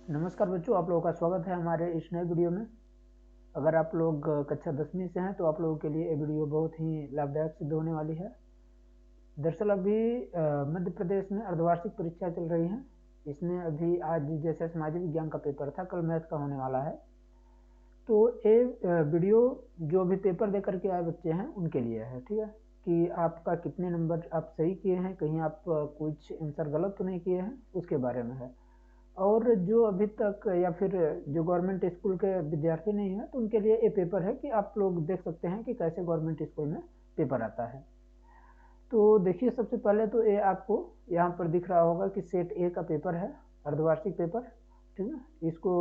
नमस्कार बच्चों, आप लोगों का स्वागत है हमारे इस नए वीडियो में। अगर आप लोग कक्षा 10वीं से हैं तो आप लोगों के लिए ये वीडियो बहुत ही लाभदायक सिद्ध होने वाली है। दरअसल अभी मध्य प्रदेश में अर्धवार्षिक परीक्षा चल रही है। इसमें अभी आज जैसे सामाजिक विज्ञान का पेपर था, कल मैथ का होने वाला है। तो ये वीडियो जो भी पेपर दे करके आए बच्चे हैं उनके लिए है, ठीक है, कि आपका कितने नंबर आप सही किए हैं, कहीं आप कुछ आंसर गलत तो नहीं किए हैं, उसके बारे में है। और जो अभी तक या फिर जो गवर्नमेंट स्कूल के विद्यार्थी नहीं है तो उनके लिए ये पेपर है कि आप लोग देख सकते हैं कि कैसे गवर्नमेंट स्कूल में पेपर आता है। तो देखिए, सबसे पहले तो ये आपको यहाँ पर दिख रहा होगा कि सेट ए का पेपर है, अर्धवार्षिक पेपर, ठीक है। इसको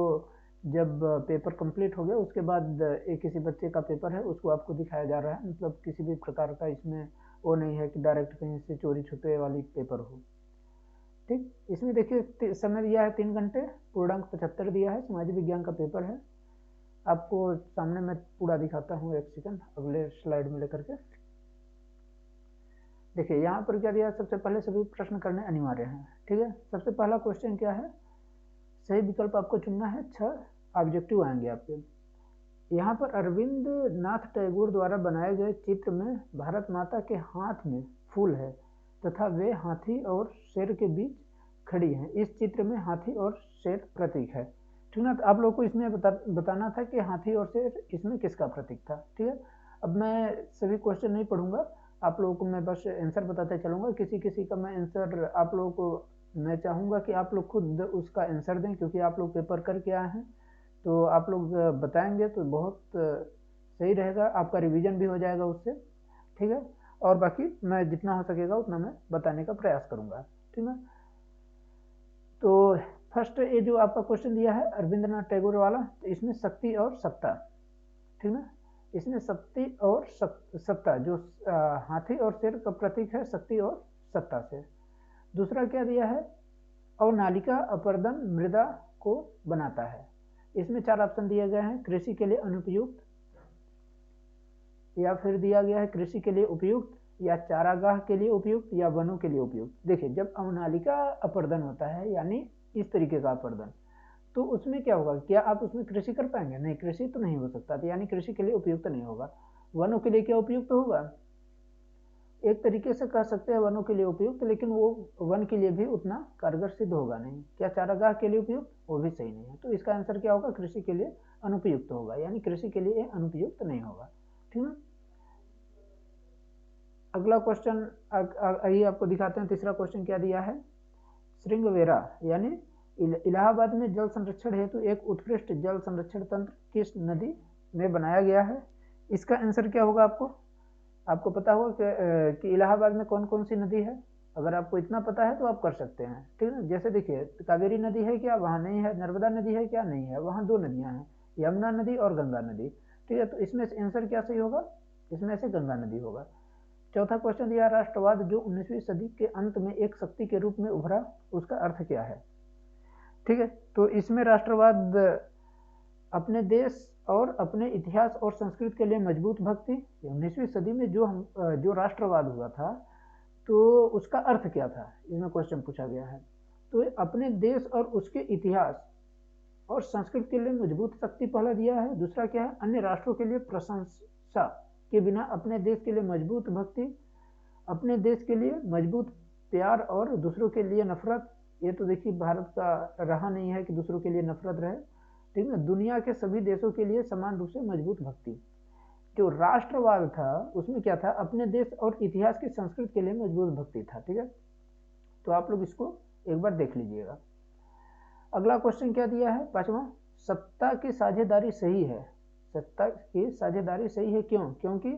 जब पेपर कंप्लीट हो गया उसके बाद एक किसी बच्चे का पेपर है उसको आपको दिखाया जा रहा है, मतलब किसी भी प्रकार का इसमें वो नहीं है कि डायरेक्ट कहीं से चोरी छुपे वाली पेपर हो, ठीक। इसमें देखिए समय दिया है 3 घंटे, पूर्णांक 75 दिया है, सामाजिक विज्ञान का पेपर है। आपको सामने मैं पूरा दिखाता हूँ, एक सेकंड अगले स्लाइड में लेकर के। देखिए यहाँ पर क्या दिया है, सबसे पहले सभी प्रश्न करने अनिवार्य हैं, ठीक है। सबसे पहला क्वेश्चन क्या है, सही विकल्प आपको चुनना है। 6 ऑब्जेक्टिव आएंगे आपके। यहाँ पर अरविंद नाथ टैगोर द्वारा बनाए गए चित्र में भारत माता के हाथ में फूल है तथा वे हाथी और शेर के बीच खड़ी हैं। इस चित्र में हाथी और शेर प्रतीक है, ठीक ना। तो आप लोग को इसमें बताना था कि हाथी और शेर इसमें किसका प्रतीक था, ठीक है। अब मैं सभी क्वेश्चन नहीं पढ़ूंगा, आप लोगों को मैं बस आंसर बताते चलूंगा। किसी किसी का मैं आंसर आप लोगों को मैं चाहूंगा कि आप लोग खुद उसका आंसर दें, क्योंकि आप लोग पेपर करके आए हैं। तो आप लोग बताएंगे तो बहुत सही रहेगा, आपका रिवीजन भी हो जाएगा उससे, ठीक है। और बाकी मैं जितना हो सकेगा उतना मैं बताने का प्रयास करूंगा, ठीक है। तो फर्स्ट ये जो आपका क्वेश्चन दिया है रविंद्रनाथ टैगोर वाला, तो इसमें शक्ति और सत्ता, ठीक ना। इसमें शक्ति और सत्ता जो हाथी और शेर का प्रतीक है, शक्ति और सत्ता से। दूसरा क्या दिया है, अवनालिका अपर्दन मृदा को बनाता है। इसमें 4 ऑप्शन दिए गए हैं, कृषि के लिए अनुपयुक्त, या फिर दिया गया है कृषि के लिए उपयुक्त, या चारागाह के लिए उपयुक्त, या वनों के लिए उपयुक्त। देखिए, जब अवनालिका अपर्दन होता है यानी इस तरीके का अपर्दन, तो उसमें क्या होगा, क्या आप उसमें कृषि कर पाएंगे? नहीं, कृषि तो नहीं हो सकता, तो यानी कृषि के लिए उपयुक्त नहीं होगा। वनों के लिए क्या उपयुक्त होगा? एक तरीके से कह सकते हैं वनों के लिए उपयुक्त, लेकिन वो वन के लिए भी उतना कारगर सिद्ध होगा नहीं। क्या चारागाह के लिए उपयुक्त? वो भी सही नहीं है। तो इसका आंसर क्या होगा, कृषि के लिए अनुपयुक्त होगा, यानी कृषि के लिए अनुपयुक्त नहीं होगा, ठीक है। अगला क्वेश्चन आइए आपको दिखाते हैं। तीसरा क्वेश्चन क्या दिया है, श्रृंगवेरा यानी इलाहाबाद में जल संरक्षण हेतु एक उत्कृष्ट जल संरक्षण तंत्र किस नदी में बनाया गया है? इसका आंसर क्या होगा? आपको पता होगा कि इलाहाबाद में कौन कौन सी नदी है। अगर आपको इतना पता है तो आप कर सकते हैं, ठीक है। जैसे देखिए, कावेरी नदी है क्या? वहाँ नहीं है। नर्मदा नदी है क्या? नहीं है। वहाँ 2 नदियाँ हैं, यमुना नदी और गंगा नदी, ठीक है। तो इसमें से आंसर क्या सही होगा? इसमें से गंगा नदी होगा। चौथा क्वेश्चन दिया, राष्ट्रवाद जो 19वीं सदी के अंत में एक शक्ति के रूप में उभरा, उसका अर्थ क्या है? ठीक है, तो इसमें राष्ट्रवाद अपने देश और अपने इतिहास और संस्कृति के लिए मजबूत भक्ति। 19वीं सदी में जो राष्ट्रवाद हुआ था, तो उसका अर्थ क्या था, इसमें क्वेश्चन पूछा गया है। तो अपने देश और उसके इतिहास और संस्कृति के लिए मजबूत शक्ति पहला दिया है। दूसरा क्या है, अन्य राष्ट्रों के लिए प्रशंसा के बिना अपने देश के लिए मजबूत भक्ति, अपने देश के लिए मजबूत प्यार और दूसरों के लिए नफरत। ये तो देखिए भारत का रहा नहीं है कि दूसरों के लिए नफरत रहे, ठीक है। दुनिया के सभी देशों के लिए समान रूप से मजबूत भक्ति। जो राष्ट्रवाद था उसमें क्या था, अपने देश और इतिहास की संस्कृति के लिए मजबूत भक्ति था, ठीक है। तो आप लोग इसको एक बार देख लीजिएगा। अगला क्वेश्चन क्या दिया है, पांचवा, सत्ता की साझेदारी सही है। सत्ता की साझेदारी सही है क्यों? क्योंकि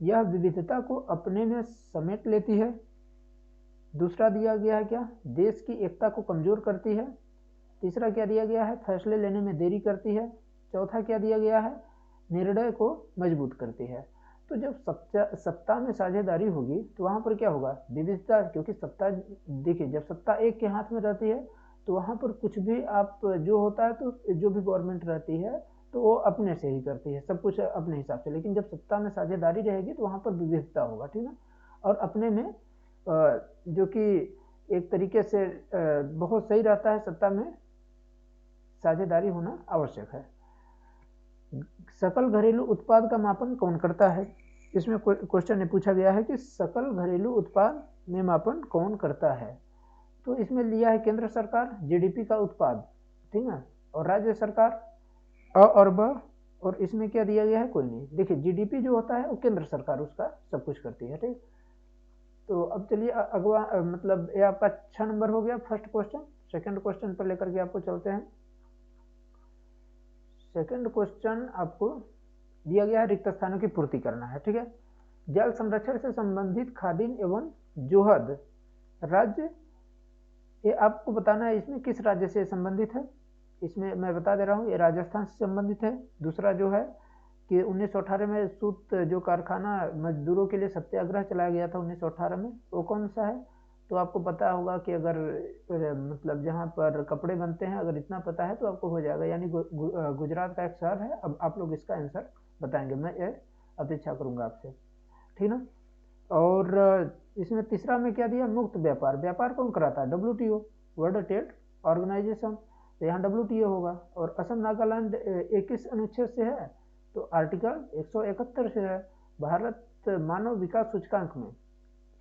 यह विविधता को अपने में समेट लेती है। दूसरा दिया गया है क्या, देश की एकता को कमजोर करती है। तीसरा क्या दिया गया है, फैसले लेने में देरी करती है। चौथा क्या दिया गया है, निर्णय को मजबूत करती है। तो जब सत्ता में साझेदारी होगी तो वहां पर क्या होगा, विविधता, क्योंकि सत्ता, देखिए जब सत्ता एक के हाथ में रहती है तो वहां पर कुछ भी आप जो होता है, तो जो भी गवर्नमेंट रहती है तो वो अपने से ही करती है सब कुछ अपने हिसाब से। लेकिन जब सत्ता में साझेदारी रहेगी तो वहां पर विविधता होगा, ठीक है। और अपने में जो कि एक तरीके से बहुत सही रहता है सत्ता में, साझेदारी होना आवश्यक है। सकल घरेलू उत्पाद का मापन कौन करता है? इसमें क्वेश्चन ने पूछा गया है कि सकल घरेलू उत्पाद में मापन कौन करता है। तो इसमें लिया है केंद्र सरकार जीडीपी का उत्पाद, ठीक है, और राज्य सरकार अ और ब, और इसमें क्या दिया गया है, कोई नहीं। देखिए जीडीपी जो होता है वो केंद्र सरकार उसका सब कुछ करती है, ठीक। तो अब चलिए अगवा मतलब ये आपका 6 नंबर हो गया फर्स्ट क्वेश्चन। सेकंड क्वेश्चन पर लेकर के आपको चलते हैं। सेकंड क्वेश्चन आपको दिया गया है रिक्त स्थानों की पूर्ति करना है, ठीक है। जल संरक्षण से संबंधित खादिन एवं जोहद राज्य, ये आपको बताना है इसमें किस राज्य से संबंधित है। इसमें मैं बता दे रहा हूँ ये राजस्थान से संबंधित है। दूसरा जो है कि 1918 में सूत जो कारखाना मजदूरों के लिए सत्याग्रह चलाया गया था 1918 में, वो कौन सा है। तो आपको पता होगा कि अगर मतलब जहाँ पर कपड़े बनते हैं अगर इतना पता है तो आपको हो जाएगा, यानी गुजरात का एक शहर है। अब आप लोग इसका आंसर बताएंगे, मैं ये अपेक्षा करूंगा आपसे, ठीक ना। और इसमें तीसरा में क्या दिया, मुक्त व्यापार। व्यापार कौन कराता है, डब्ल्यूटीओ, वर्ल्ड ट्रेड ऑर्गेनाइजेशन। तो यहाँ डब्ल्यूटीओ होगा। और असम नागालैंड 21 अनुच्छेद से है, तो आर्टिकल 171 से है। भारत मानव विकास सूचकांक में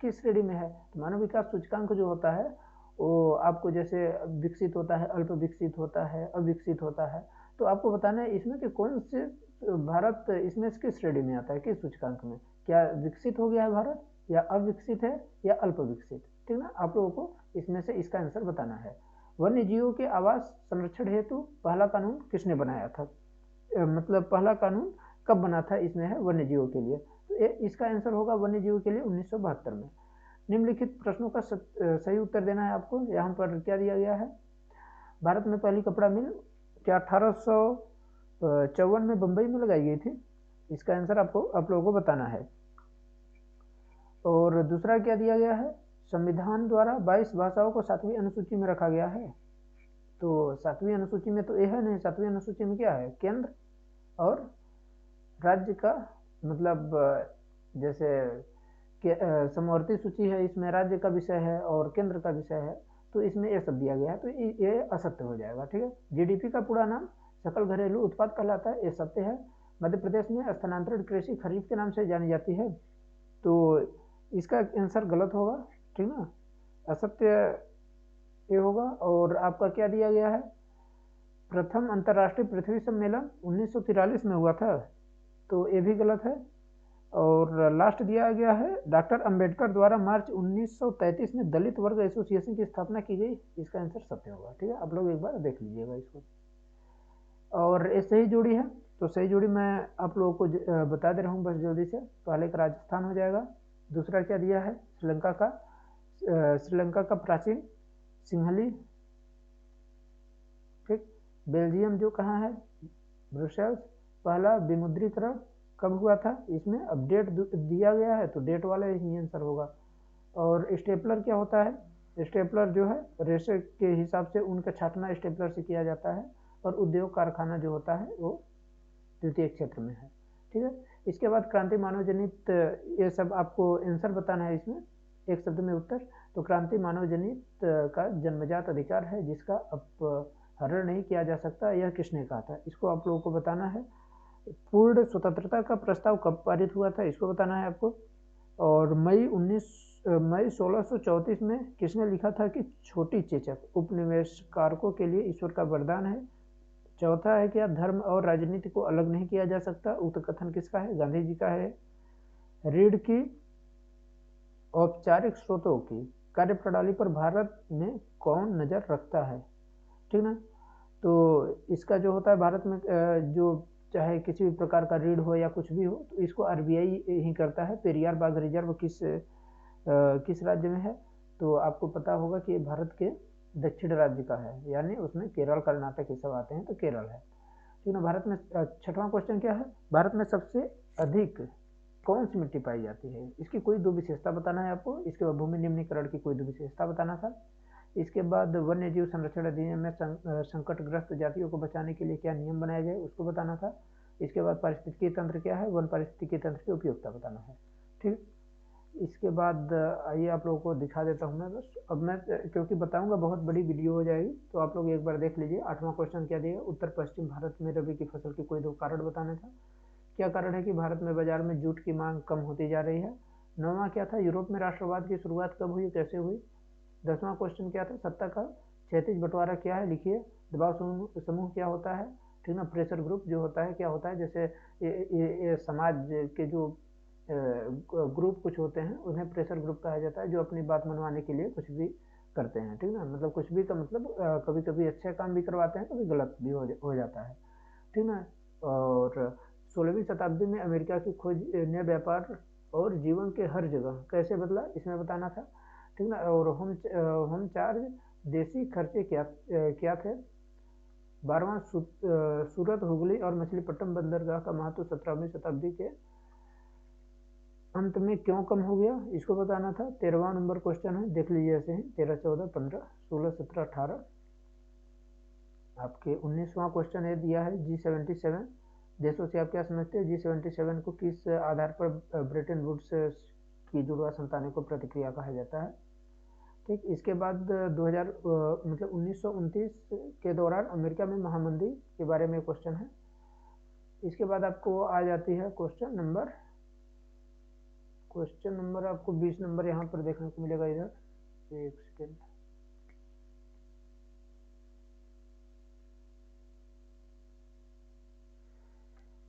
किस श्रेणी में है, तो मानव विकास सूचकांक जो होता है वो आपको जैसे विकसित होता है, अल्प विकसित होता है, अविकसित होता है। तो आपको बताना है इसमें कि कौन से भारत इसमें किस श्रेणी में आता है, किस सूचकांक में, क्या विकसित हो गया है भारत, या अविकसित है, या अल्प विकसित, ठीक ना। आप लोगों को इसमें से इसका आंसर बताना है। वन्य जीवों के आवास संरक्षण हेतु पहला कानून किसने बनाया था, मतलब पहला कानून कब बना था, इसमें है वन्य जीवों के लिए। तो इसका आंसर होगा वन्य जीवों के लिए 1972 में। निम्नलिखित प्रश्नों का सही उत्तर देना है आपको। यहाँ पर क्या दिया गया है, भारत में पहली कपड़ा मिल क्या 1854 में बंबई में लगाई गई थी। इसका आंसर आपको आप लोगों को बताना है। और दूसरा क्या दिया गया है, संविधान द्वारा 22 भाषाओं को 7वीं अनुसूची में रखा गया है। तो 7वीं अनुसूची में तो ये है नहीं, 7वीं अनुसूची में क्या है, केंद्र और राज्य का, मतलब जैसे समवर्ती सूची है, इसमें राज्य का विषय है और केंद्र का विषय है, तो इसमें ये सब दिया गया है, तो ये असत्य हो जाएगा, ठीक है। जीडीपी का पूरा नाम सकल घरेलू उत्पाद कहलाता है, ये सत्य है। मध्य प्रदेश में स्थानांतरित कृषि खरीफ के नाम से जानी जाती है, तो इसका आंसर गलत होगा, ठीक ना, असत्य ये होगा। और आपका क्या दिया गया है, प्रथम अंतर्राष्ट्रीय पृथ्वी सम्मेलन 1943 में हुआ था, तो ये भी गलत है। और लास्ट दिया गया है डॉक्टर अंबेडकर द्वारा मार्च 1933 में दलित वर्ग एसोसिएशन की स्थापना की गई, इसका आंसर सत्य होगा, ठीक है। आप लोग एक बार देख लीजिएगा इसको। और ये सही जोड़ी है, तो सही जोड़ी मैं आप लोगों को बता दे रहा हूँ बस जल्दी से। पहले का राजस्थान हो जाएगा। दूसरा क्या दिया है, श्रीलंका का प्राचीन सिंहली, ठीक। बेल्जियम जो कहाँ है, ब्रुसेल्स। पहला विमुद्रीकरण कब हुआ था, इसमें अब डेट दिया गया है, तो डेट वाला ही आंसर होगा। और स्टेपलर क्या होता है, स्टेपलर जो है रेशे के हिसाब से उनका छाटना स्टेपलर से किया जाता है। और उद्योग कारखाना जो होता है वो द्वितीय क्षेत्र में है, ठीक है। इसके बाद क्रांति मानव जनित, ये सब आपको आंसर बताना है इसमें एक शब्द में उत्तर। तो क्रांति मानव जनित का जन्मजात अधिकार है जिसका अपहरण नहीं किया जा सकता, यह किसने कहा था, इसको आप लोगों को बताना है। पूर्ण स्वतंत्रता का प्रस्ताव कब पारित हुआ था, इसको बताना है आपको। और मई 1634 में किसने लिखा था कि छोटी चेचक उपनिवेशकारकों के लिए ईश्वर का वरदान है। चौथा है क्या धर्म और राजनीति को अलग नहीं किया जा सकता, उक्त कथन किसका है, गांधी जी का है। रीढ़ की औपचारिक स्रोतों की कार्यप्रणाली पर भारत में कौन नजर रखता है, ठीक ना। तो इसका जो होता है भारत में जो चाहे किसी भी प्रकार का ऋण हो या कुछ भी हो, तो इसको आरबीआई ही करता है। पेरियार बाग रिजर्व किस राज्य में है, तो आपको पता होगा कि भारत के दक्षिण राज्य का है, यानी उसमें केरल कर्नाटक ये सब आते हैं, तो केरल है, ठीक है। भारत में छठवां क्वेश्चन क्या है, भारत में सबसे अधिक कौन सी मिट्टी पाई जाती है, इसकी कोई दो विशेषता बताना है आपको। इसके बाद भूमि निम्नीकरण की कोई दो विशेषता बताना था। इसके बाद वन्य जीव संरक्षण अधिनियम में संकटग्रस्त जातियों को बचाने के लिए क्या नियम बनाए गए, उसको बताना था। इसके बाद पारिस्थितिकी तंत्र क्या है, वन पारिस्थितिकी तंत्र की उपयोगिता बताना है, ठीक। इसके बाद आइए आप लोगों को दिखा देता हूँ मैं बस। अब मैं क्योंकि बताऊंगा बहुत बड़ी वीडियो हो जाएगी, तो आप लोग एक बार देख लीजिए। 8वां क्वेश्चन क्या दिया, उत्तर पश्चिम भारत में रबी की फसल की कोई 2 कारण बताना था। क्या कारण है कि भारत में बाजार में जूट की मांग कम होती जा रही है। 9वां क्या था, यूरोप में राष्ट्रवाद की शुरुआत कब हुई, कैसे हुई। 10वां क्वेश्चन क्या था, सत्ता का क्षैतिज बंटवारा क्या है, लिखिए। दबाव समूह क्या होता है, ठीक ना। प्रेशर ग्रुप जो होता है क्या होता है, जैसे ये समाज के जो ग्रुप कुछ होते हैं उन्हें प्रेशर ग्रुप कहा जाता है, जो अपनी बात मनवाने के लिए कुछ भी करते हैं, ठीक ना। मतलब कुछ भी का मतलब कभी कभी अच्छे काम भी करवाते हैं, कभी गलत भी हो जाता है, ठीक ना। और 16वीं शताब्दी में अमेरिका की खोज ने व्यापार और जीवन के हर जगह कैसे बदला, इसमें बताना था, ठीक ना। और होम चार्ज देसी खर्चे क्या थे। 12वां सूरत, हुगली और मछलीपट्टनम बंदरगाह का महत्व 17वीं शताब्दी के अंत में क्यों कम हो गया, इसको बताना था। 13वां नंबर क्वेश्चन है, देख लीजिए ऐसे ही 13, 14, 15, 16, 17, 18। आपके 19वां क्वेश्चन है दिया है G77 देशों से आप क्या समझते हैं। G77 को किस आधार पर ब्रेटन वुड्स की जुड़वा संतानों को प्रतिक्रिया कहा जाता है, ठीक। इसके बाद 2000 मतलब 1929 के दौरान अमेरिका में महामंदी के बारे में क्वेश्चन है। इसके बाद आपको आ जाती है क्वेश्चन नंबर आपको 20 नंबर यहाँ पर देखने को मिलेगा। इधर एक सेकेंड,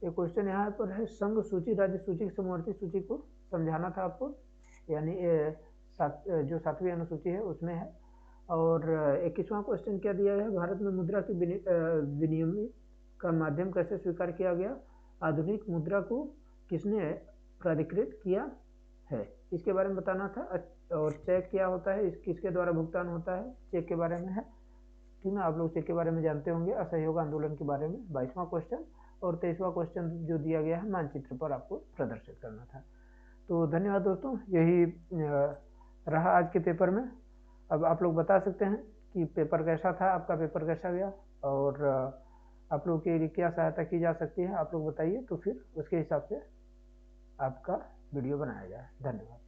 ये क्वेश्चन यहाँ पर है, संघ सूची राज्य सूची समवर्ती सूची को समझाना था आपको, यानी जो 7वीं अनुसूची है उसमें है। और 21वां क्वेश्चन क्या दिया है, भारत में मुद्रा की विनिमय का माध्यम कैसे स्वीकार किया गया, आधुनिक मुद्रा को किसने प्राधिकृत किया है, इसके बारे में बताना था। और चेक क्या होता है, किसके द्वारा भुगतान होता है, चेक के बारे में है, ठीक ना। आप लोग चेक के बारे में जानते होंगे। असहयोग आंदोलन के बारे में 22वां क्वेश्चन। और 23वां क्वेश्चन जो दिया गया है, मानचित्र पर आपको प्रदर्शित करना था। तो धन्यवाद दोस्तों, यही रहा आज के पेपर में। अब आप लोग बता सकते हैं कि पेपर कैसा था, आपका पेपर कैसा गया, और आप लोगों के लिए क्या सहायता की जा सकती है, आप लोग बताइए, तो फिर उसके हिसाब से आपका वीडियो बनाया जाए। धन्यवाद।